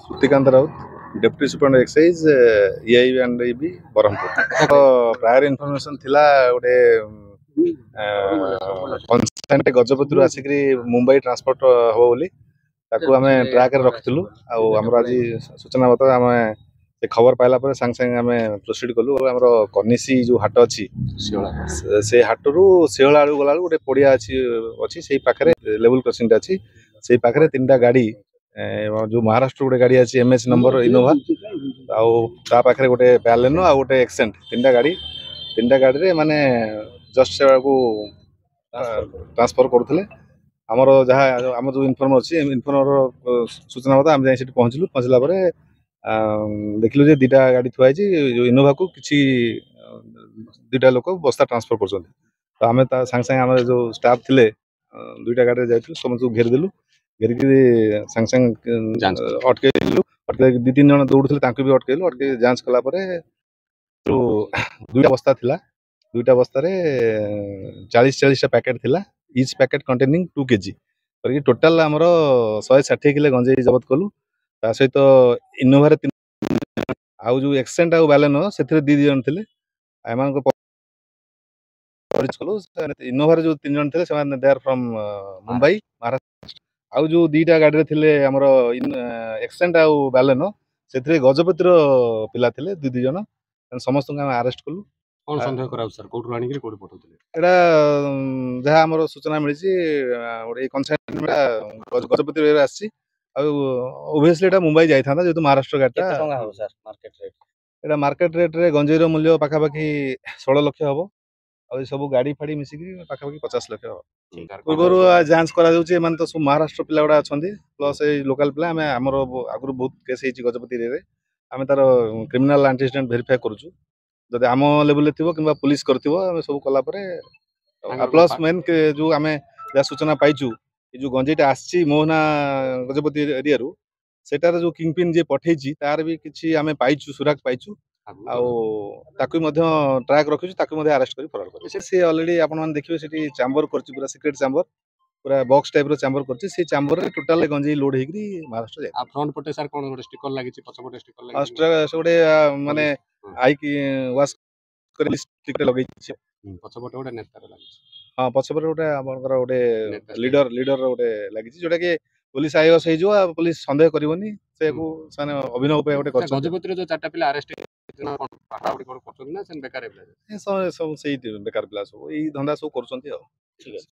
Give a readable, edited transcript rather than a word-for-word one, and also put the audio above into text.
श्रुतिकांत Rout deputy superintendent excise EIB and EB Brahmapur prior information थिला गोटे consent Gajapati आसिक Mumbai transport हम बोली आम ट्राक रखिलु आमर आज सूचना मत आम खबर पाइला सांगे सांगे आम प्रोसीड कलु आम कनिसी जो हाट अच्छी से हाटरू शेहला आड़ गला गोटे पड़िया अच्छी से पाखे लेवल क्रॉसिंग अच्छी से पाखे 3टा गाड़ी जो महाराष्ट्र गोटे गाड़ी अच्छी MS नंबर इनोवा आ पाखे गोटे बैलेनो आ गोटे एक्सेंट 3टा गाड़ी माने जस्ट से ट्रांसफर करुले आमर जहाँ आम जो इनफर्म अच्छी इनफर्मर सूचना मत आम जाए पहुँचलु पहुँचला देखिलु जे 2टा गाड़ी थुआई जो इनोवा को किसी 2टा लोक बस्ता ट्रांसफर कर तो आम सांगे सांगे आम जो स्टाफ थे 2टा गाड़ी जाइलु समस्त घेरदेलु घेरिक सांगे सांगे अटकैलु 2-3 जन दौड़े भी अटकैलु अटक जांच कलापर 2टा बस्ता थिला 2टा बस्तार 40-40टा पैकेट थिला इच पैकेट कंटेनिंग 2 kg करके टोटाल आमर 160 किलो गंजेई जबत कलु ता सहित इनोवा आउ जो एक्सेंट आउ बैलेनो से 2 जन थे कलु इनोवा जो 3 जन थे they are from Mumbai Maharashtra आउ जो 2टा गाड़ी थे आमर एक्सेंट आउ बैलेनो से गजपतिर पिला थे 2 जन समस्त अरेस्ट कलु कौन संदेह करा सर कोठु आनी कोठी पठौतले एडा जहा हमर सूचना मिली गोटे कंसाइनमेंट गजपति रे आसी ओबियसली एटा मुंबई जाई थांदा जेतु महाराष्ट्र गाटा केते टंगा हो सर मार्केट रेट एटा मार्केट रेट रे गंजेर मूल्य पाखा पाखी 16 लाख हबो आ सब गाड़ी फाड़ी मिसिक पाखा पाखी 50 लाख हबो पूर्व जांच करा जाउचे मान तो सब महाराष्ट्र पिला गुडा अछंदी प्लस ए लोकल पिला हमें हमर आगु बहुत केस हेची गजपति रे हमें तार क्रिमिनल एंटीसीडेंट वेरीफाई करूछु जदि आम लेवल थी कि पुलिस कर सब कलापर प्लस मेन जो आम जहाँ सूचना पाइचु जो गंजेटा आसी मोहना गजपति एरिया सेटार जो किंगपिन जे पठेची तार भी किसी आम पाइचु सुराग पाइचु आकु ट्रैक रखीचु अरेस्ट कर फरार कर सी अलरेडी आपण मैंने देखिए सीटी चैम्बर कर पूरा सिक्रेट चैम्बर पूरा बॉक्स टाइप रो चैम्बर कर से चैम्बर रे टोटल गंजेई लोड होकरी महाराष्ट्र जाय आ फ्रंट पटे सर कोन गोटे स्टिकर लागिची पछपटे स्टिकर लागिची गोटे माने आई की वाश कर स्टिकर लगै छै पछपटे गोटे नेतार लागिची हां पछपटे गोटे हमर गोटे लीडर गोटे लागिची जोटा के पुलिस आईओएस हे जो पुलिस संदेह करबनी से को माने अभिनव पे गोटे कर गजपति रो जो 4टा पिला अरेस्ट पाठापड़ी करछन ना सेन बेकार पिला सब सही बेकार पिला सब ई धंदा सब करछंती ठीक है।